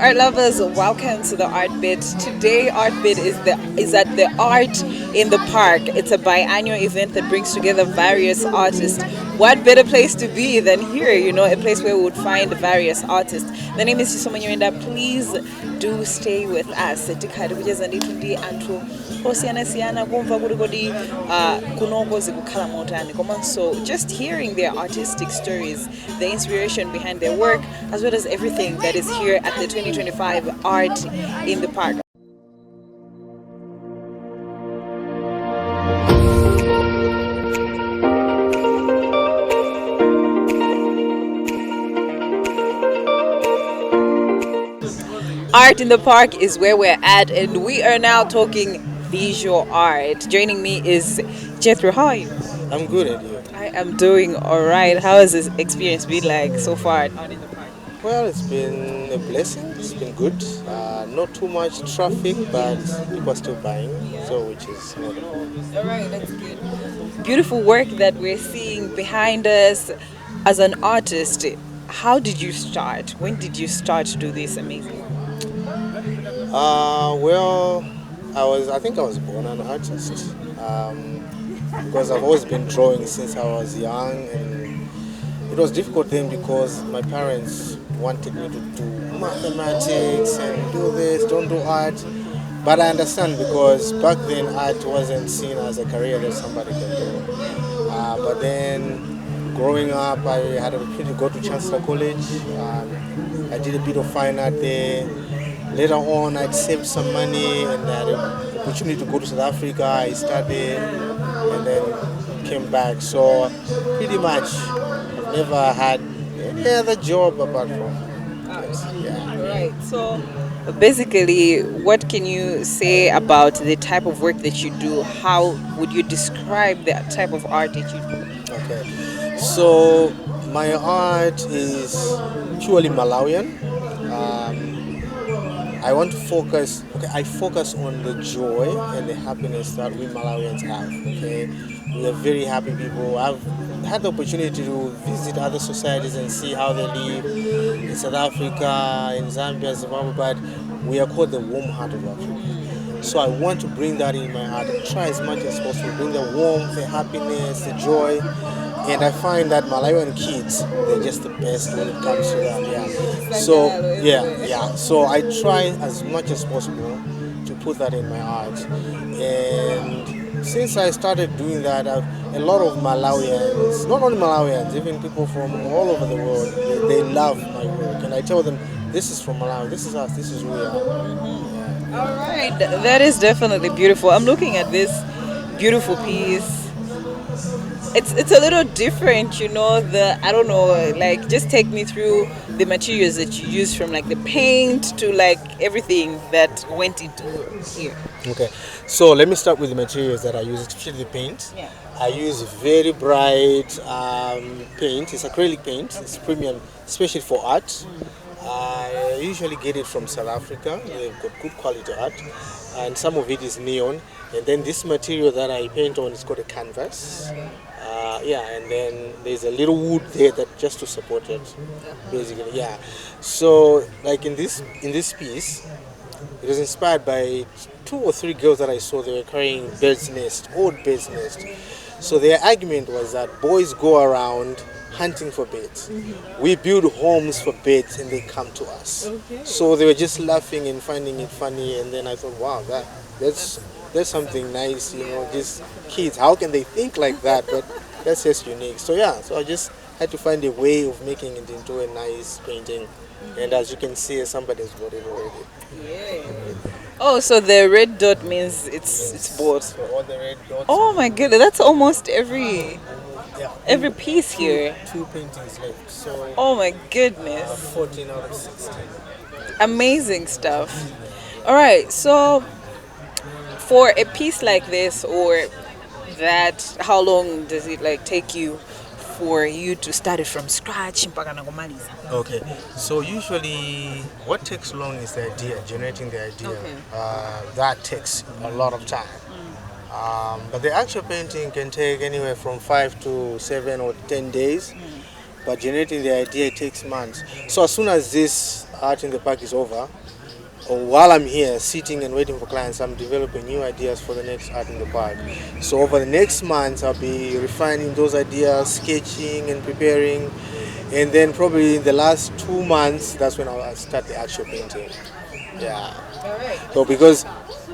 art lovers, welcome to the Art Bit. Today, Art Bit is at the Art in the Park. It's a biannual event that brings together various artists. What better place to be than here? A place where we would find various artists. The name is Chisomanyorinda. Please do stay with us. Tikati kucheza ndithu ndi anthu osiyana-siyana kumva kuti kodi kunoko zikukhala motani. So just hearing their artistic stories, the inspiration behind their work, as well as everything that is here at the 2025 Art in the Park. Art in the Park is where we're at, and we are now talking visual art. Joining me is Jethro. How are you? I'm good at you. I am doing all right. How has this experience been like so far at Art in the Park? Well, it's been a blessing. It's been good. Not too much traffic, but people are still buying, so which is wonderful. All right, that's good. Beautiful work that we're seeing behind us. As an artist, how did you start? When did you start to do this amazing work? Well, I think I was born an artist because I've always been drawing since I was young, and it was difficult then because my parents wanted me to do mathematics and do this, don't do art. But I understand because back then art wasn't seen as a career that somebody can do. But then growing up, I had an opportunity to go to Chancellor College. I did a bit of fine art there. Later on, I'd saved some money and I had an opportunity to go to South Africa. I studied and then came back. So pretty much, I've never had any other job apart from this. Yeah. Right. So basically, what can you say about the type of work that you do? How would you describe the type of art that you do? Okay. So my art is purely Malawian. I focus on the joy and the happiness that we Malawians have, okay? We are very happy people. I've had the opportunity to visit other societies and see how they live in South Africa, in Zambia, Zimbabwe, but we are called the warm heart of Africa. So I want to bring that in my art and try as much as possible, bring the warmth, the happiness, the joy. And I find that Malawian kids, they're just the best when it comes to that. Yeah. So So I try as much as possible to put that in my art. And since I started doing that, a lot of Malawians, not only Malawians, even people from all over the world, they love my work. And I tell them, this is from Malawi, this is us, this is who we are. All right, that is definitely beautiful. I'm looking at this beautiful piece. It's a little different, I don't know, like just take me through the materials that you use, from like the paint to like everything that went into here. Okay, so let me start with the materials that I use, especially the paint. Yeah. I use very bright paint. It's acrylic paint. It's premium, especially for art. I usually get it from South Africa. They've got good quality art, and some of it is neon. And then this material that I paint on is called a canvas. And then there's a little wood there that just to support it, basically. Yeah. So like in this piece, it was inspired by 2 or 3 girls that I saw. They were carrying bird's nest, old bird's nest. So their argument was that boys go around hunting for birds. Mm-hmm. We build homes for birds and they come to us. Okay. So they were just laughing and finding it funny. And then I thought, wow, that's something nice, just kids, how can they think like that? But that's just unique. So I just had to find a way of making it into a nice painting. And as you can see, somebody's bought it already. Yeah. Oh, so the red dot means it's bought. So all the red dots. Oh my goodness, that's almost every piece here. 2 paintings left. So oh my goodness. 14 out of 16. Amazing stuff. All right, so for a piece like this or that, how long does it take you for you to start it from scratch? Okay, so usually what takes long is the idea, generating the idea. Okay. That takes a lot of time. But the actual painting can take anywhere from 5 to 7 or 10 days. but generating the idea it takes months. So as soon as this art in the park is over, or while I'm here sitting and waiting for clients, I'm developing new ideas for the next art in the park. So over the next months, I'll be refining those ideas, sketching and preparing, and then probably in the last 2 months, that's when I'll start the actual painting. Yeah. All right. So because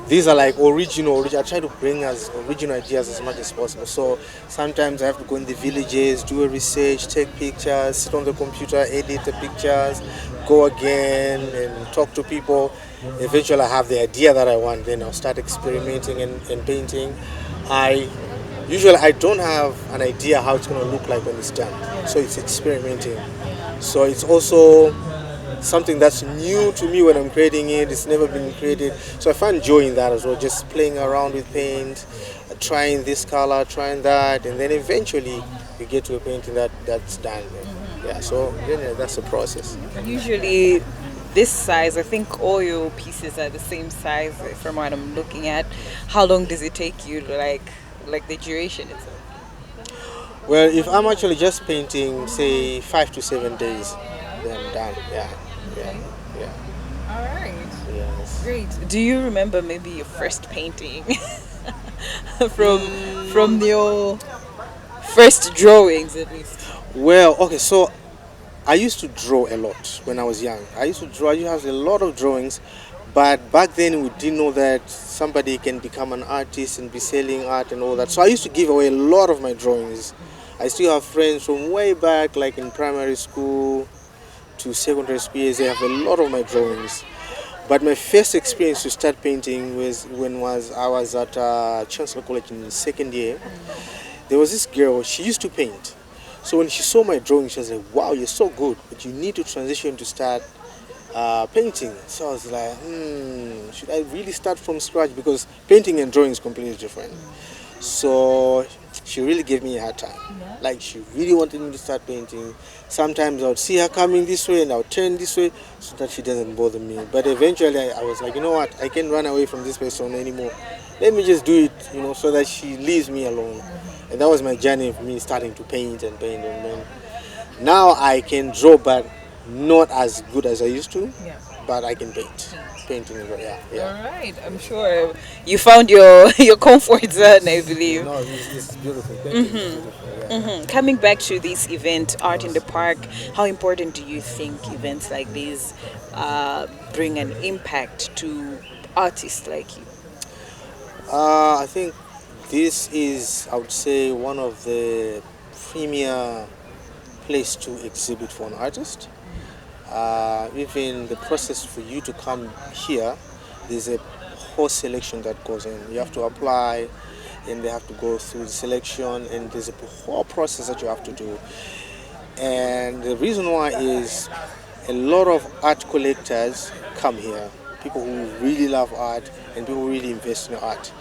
these are like original, I try to bring as original ideas as much as possible. So sometimes I have to go in the villages, do a research, take pictures, sit on the computer, edit the pictures, go again and talk to people. Eventually I have the idea that I want, then I'll start experimenting and painting. I don't have an idea how it's going to look like when it's done. So it's experimenting. So it's also something that's new to me when I'm creating it. It's never been created. So I find joy in that as well, just playing around with paint, trying this color, trying that, and then eventually you get to a painting that's done. Yeah, so that's the process. Usually this size, I think all your pieces are the same size from what I'm looking at. How long does it take you, like the duration itself? Well, if I'm actually just painting, say 5 to 7 days, then I'm done. Yeah, yeah, yeah. All right. Yes. Great. Do you remember maybe your first painting from your first drawings at least? Well, okay, so I used to draw a lot when I was young. I used to have a lot of drawings, but back then we didn't know that somebody can become an artist and be selling art and all that. So I used to give away a lot of my drawings. I still have friends from way back, like in primary school to secondary school years. They have a lot of my drawings. But my first experience to start painting was I was at Chancellor College in second year. There was this girl, she used to paint. So when she saw my drawing, she was like, wow, you're so good, but you need to transition to start painting. So I was like, should I really start from scratch? Because painting and drawing is completely different. So she really gave me a hard time. Like, she really wanted me to start painting. Sometimes I would see her coming this way and I would turn this way so that she doesn't bother me. But eventually I was like, you know what, I can't run away from this person anymore. Let me just do it, so that she leaves me alone. And that was my journey of me starting to paint and paint and paint. Now I can draw, but not as good as I used to. Yeah. But I can paint. Painting, yeah. All right. I'm sure you found your comfort zone, I believe. No, it's beautiful. Painting is beautiful. Yeah. Coming back to this event, Art in the Park, how important do you think events like these bring an impact to artists like you? I think this is, I would say, one of the premier place to exhibit for an artist. Even the process for you to come here, there's a whole selection that goes in. You have to apply, and they have to go through the selection, and there's a whole process that you have to do. And the reason why is a lot of art collectors come here, people who really love art and people who really invest in art.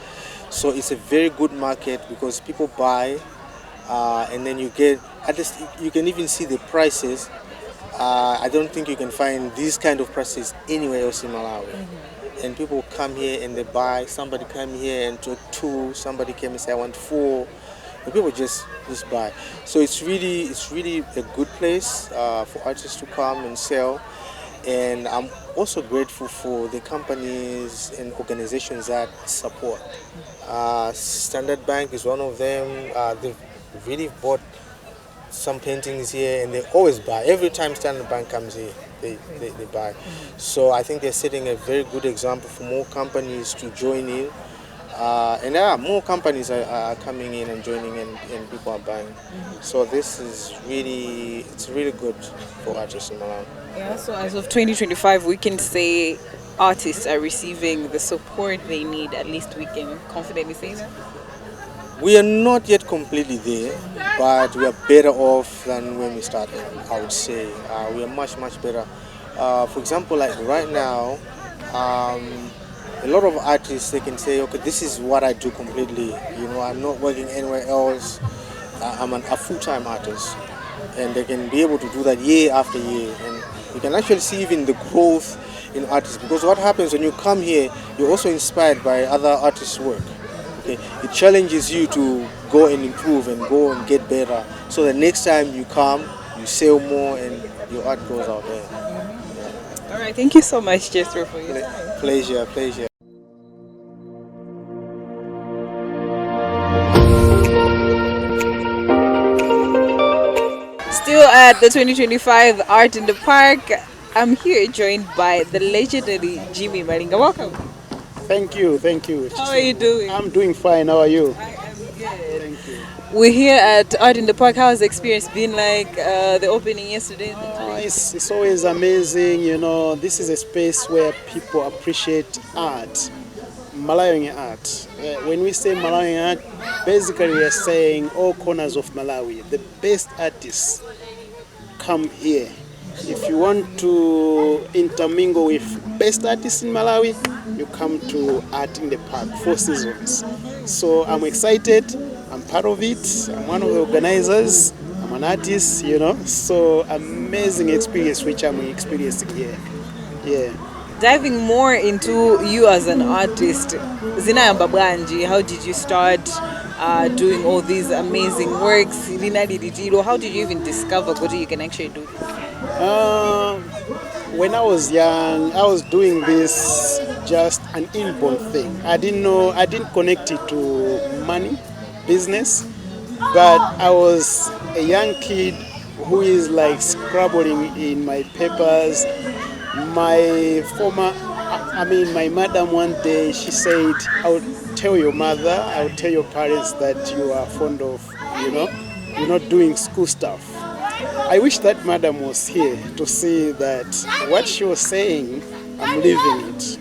So it's a very good market because people buy, and then you get, at least you can even see the prices. I don't think you can find these kind of prices anywhere else in Malawi. And people come here and they buy. Somebody came here and took 2. Somebody came and said, I want 4. And people just buy. So it's really a good place for artists to come and sell. And I'm also grateful for the companies and organizations that support. Standard Bank is one of them. They've really bought some paintings here, and they always buy. Every time Standard Bank comes here, they buy. So I think they're setting a very good example for more companies to join in. And more companies are coming in and joining in, and people are buying. So this is it's really good for artists in Malawi. Yeah, so as of 2025, we can say artists are receiving the support they need. At least we can confidently say that. We are not yet completely there, but we are better off than when we started, I would say. We are much, much better. For example, like right now, a lot of artists, they can say, okay, this is what I do completely. I'm not working anywhere else. I'm a full-time artist. And they can be able to do that year after year. And you can actually see even the growth in artists. Because what happens when you come here, you're also inspired by other artists' work. Okay? It challenges you to go and improve and go and get better. So the next time you come, you sell more and your art goes out there. All right, thank you so much, Jethro, for your time. Pleasure, pleasure. Still at the 2025 Art in the Park, I'm here joined by the legendary Jimmy Malinga. Welcome. Thank you, thank you. How are you doing? I'm doing fine. How are you? I am good. Thank you. We're here at Art in the Park. How has the experience been like? The opening yesterday and today? It's always amazing. You know, this is a space where people appreciate art, Malawian art. When we say Malawian art, basically we are saying all corners of Malawi. The best artists come here. If you want to intermingle with best artists in Malawi, you come to Art in the Park, 4 seasons. So I'm excited. I'm part of it. I'm one of the organizers. I'm an artist, you know. So amazing experience which I'm experiencing here. Yeah. Diving more into you as an artist, Zinayamba Bwanji, how did you start doing all these amazing works? How did you even discover what you can actually do this? When I was young, I was doing this just an inborn thing. I didn't connect it to money, business, but I was a young kid who is like scribbling in my papers. My madam one day, she said, I'll tell your mother, I'll tell your parents that you are fond of, you're not doing school stuff. I wish that madam was here to see that what she was saying, I'm living it,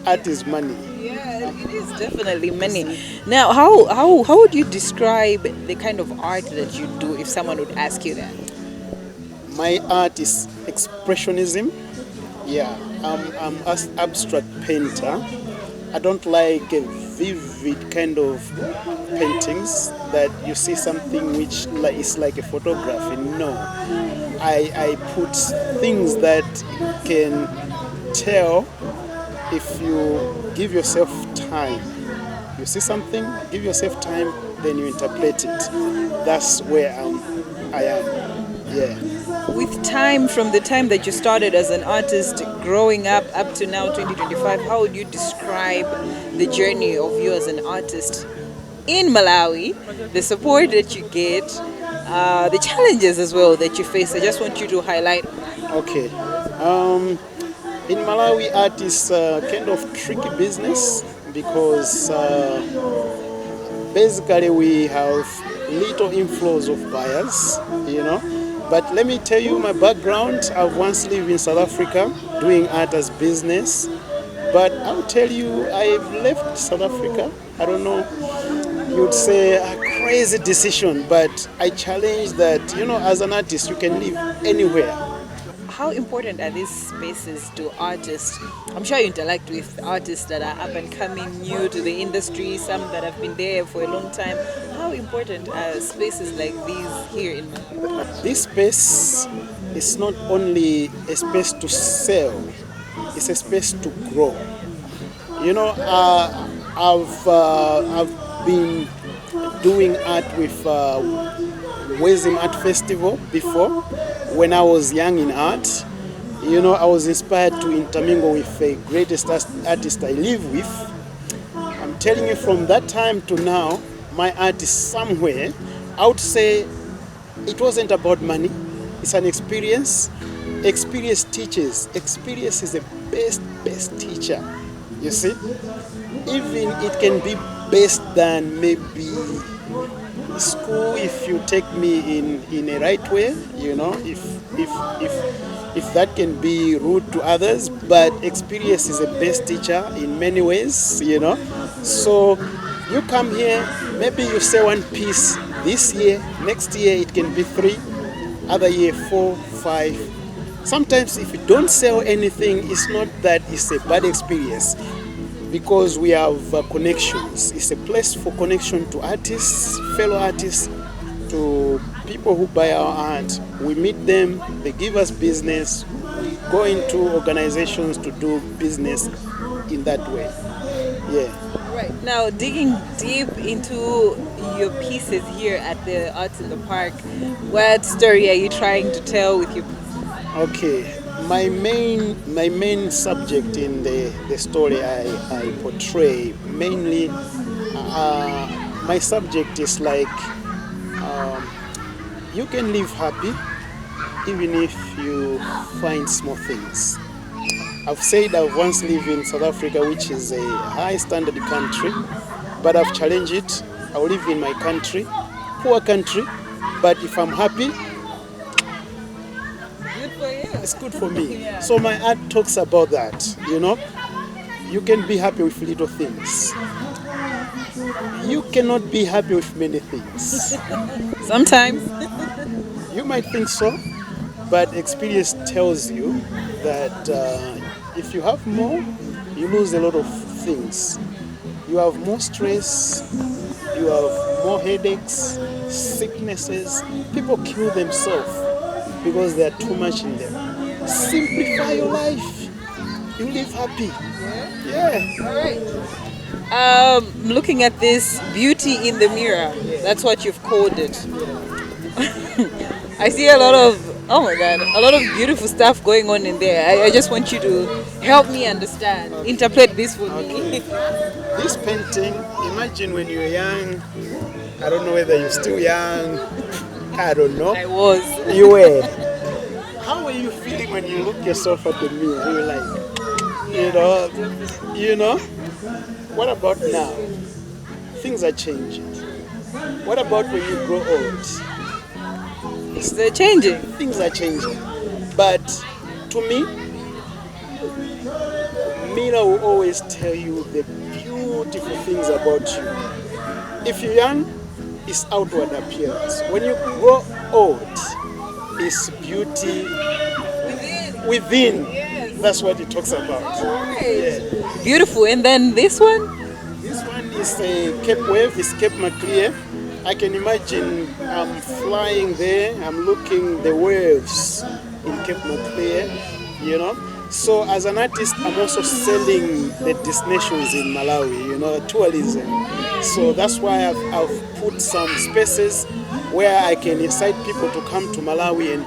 art is money. Yeah, it is definitely money. Now, how would you describe the kind of art that you do if someone would ask you that? My art is expressionism. Yeah, I'm an abstract painter. I don't like a vivid kind of paintings that you see something which is like a photography. No, I put things that can tell if you give yourself time. You see something, give yourself time, then you interpret it. That's where I am. Yeah. With time, from the time that you started as an artist, growing up to now 2025, how would you describe the journey of you as an artist in Malawi, the support that you get, the challenges as well that you face? I just want you to highlight. Okay. In Malawi, art is kind of tricky business because basically we have little inflows of buyers, But let me tell you my background. I once lived in South Africa doing art as business. But I'll tell you, I've left South Africa. I don't know, you'd say a crazy decision, but I challenge that, as an artist, you can live anywhere. How important are these spaces to artists? I'm sure you interact with artists that are up and coming, new to the industry, some that have been there for a long time. How important are spaces like these here in Malawi? This space is not only a space to sell, it's a space to grow. I've been doing art with WeSim Art Festival before. When I was young in art, I was inspired to intermingle with the greatest artist I live with. I'm telling you, from that time to now, my art is somewhere. I would say it wasn't about money. It's an experience. Experience teaches. Experience is the best teacher. You see? Even it can be best than maybe school if you take me in a right way, if that can be rude to others, but experience is the best teacher in many ways, So you come here, maybe you say one piece this year, next year it can be 3, other year 4, 5. Sometimes if you don't sell anything, it's not that it's a bad experience, because we have connections. It's a place for connection to artists, fellow artists, to people who buy our art. We meet them, they give us business, we go into organizations to do business in that way. Yeah. Right. Now, digging deep into your pieces here at the Arts in the Park, what story are you trying to tell with your piece? Okay, my main subject in the story I portray mainly, my subject is like, um, you can live happy even if you find small things. I've said I've once lived in South Africa, which is a high standard country, but I've challenged it. I'll live in my country, poor country, but if I'm happy, Good for you. it's good for me. Yeah. So my art talks about that, you know. You can be happy with little things. You cannot be happy with many things. Sometimes. You might think so, but experience tells you that if you have more, you lose a lot of things. You have more stress, you have more headaches, sicknesses. People kill themselves because they are too much in them. Simplify your life. You live happy. Yeah. All right. Looking at this beauty in the mirror, that's what you've called it. I see a lot of, oh my god, a lot of beautiful stuff going on in there. I just want you to help me understand, interpret this for me. This painting, imagine when you're young. I don't know whether you're still young. I don't know. I was. You were. How are you feeling when you look yourself at the mirror? You're like, you know. What about now? Things are changing. What about when you grow old? They're changing. Things are changing. But to me, Mila will always tell you the beautiful things about you. If you're young, it's outward appearance. When you grow old, it's beauty within. Yes. That's what it talks about. Right. Yeah. Beautiful. And then this one? This one is a Cape Wave, it's Cape Maclear. I can imagine I'm flying there, I'm looking the waves in Cape Maclear, you know. So as an artist, I'm also selling the destinations in Malawi, tourism. So that's why I've put some spaces where I can incite people to come to Malawi and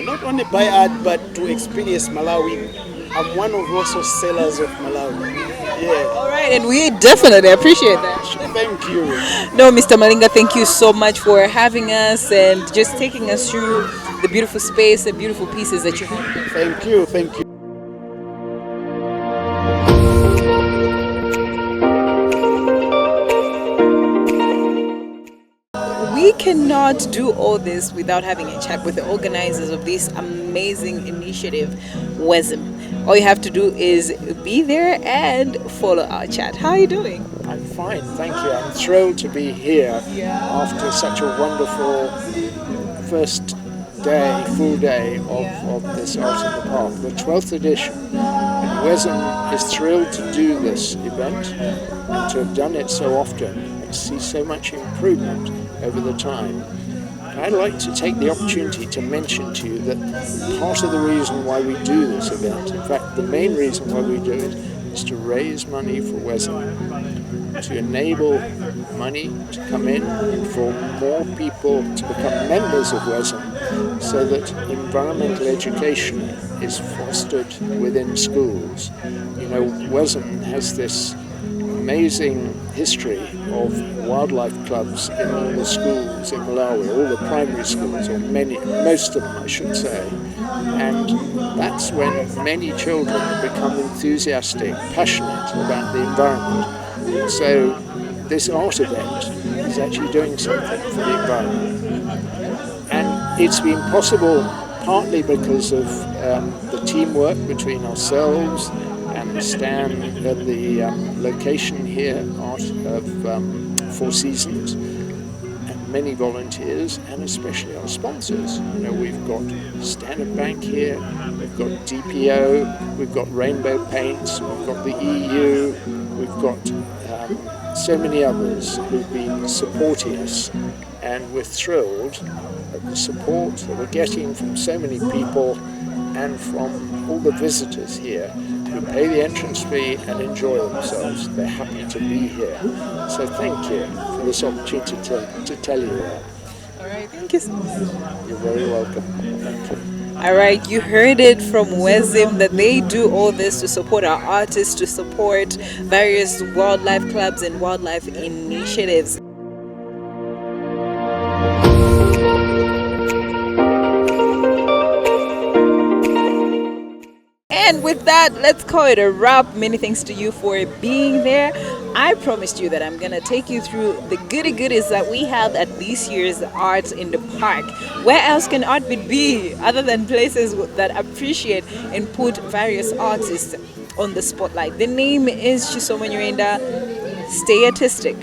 not only buy art, but to experience Malawi. I'm one of also sellers of Malawi. Yeah. All right, and we definitely appreciate that. Thank you. No, Mr. Malinga, thank you so much for having us and just taking us through the beautiful space and beautiful pieces that you have. Thank you. Thank you. We cannot do all this without having a chat with the organizers of this amazing initiative, WeSim. All you have to do is be there and follow our chat. How are you doing? I'm fine, thank you. I'm thrilled to be here after such a wonderful first day, full day of this Art in the Park, the 12th edition. And WeSim is thrilled to do this event and to have done it so often and see so much improvement over the time. I'd like to take the opportunity to mention to you that part of the reason why we do this event, in fact the main reason why we do it, is to raise money for WeSim, to enable money to come in and for more people to become members of WeSim so that environmental education is fostered within schools. WeSim has this amazing history of wildlife clubs in all the schools in Malawi, all the primary schools, or most of them I should say, and that's when many children become enthusiastic, passionate about the environment. So this art event is actually doing something for the environment. And it's been possible partly because of the teamwork between ourselves and Stan at the location here of Four Seasons, and many volunteers, and especially our sponsors. We've got Standard Bank here, we've got DPO, we've got Rainbow Paints, we've got the EU, we've got so many others who've been supporting us, and we're thrilled at the support that we're getting from so many people and from all the visitors here who pay the entrance fee and enjoy themselves. They're happy to be here. So thank you for this opportunity to tell you that. All right, thank you so much. You're very welcome. Thank you. All right, you heard it from WeSim that they do all this to support our artists, to support various wildlife clubs and wildlife initiatives. And with that, let's call it a wrap. Many thanks to you for being there. I promised you that I'm going to take you through the goodies that we have at this year's Art in the Park. Where else can Artbeat be other than places that appreciate and put various artists on the spotlight? The name is Chisomo Nyirenda. Stay artistic.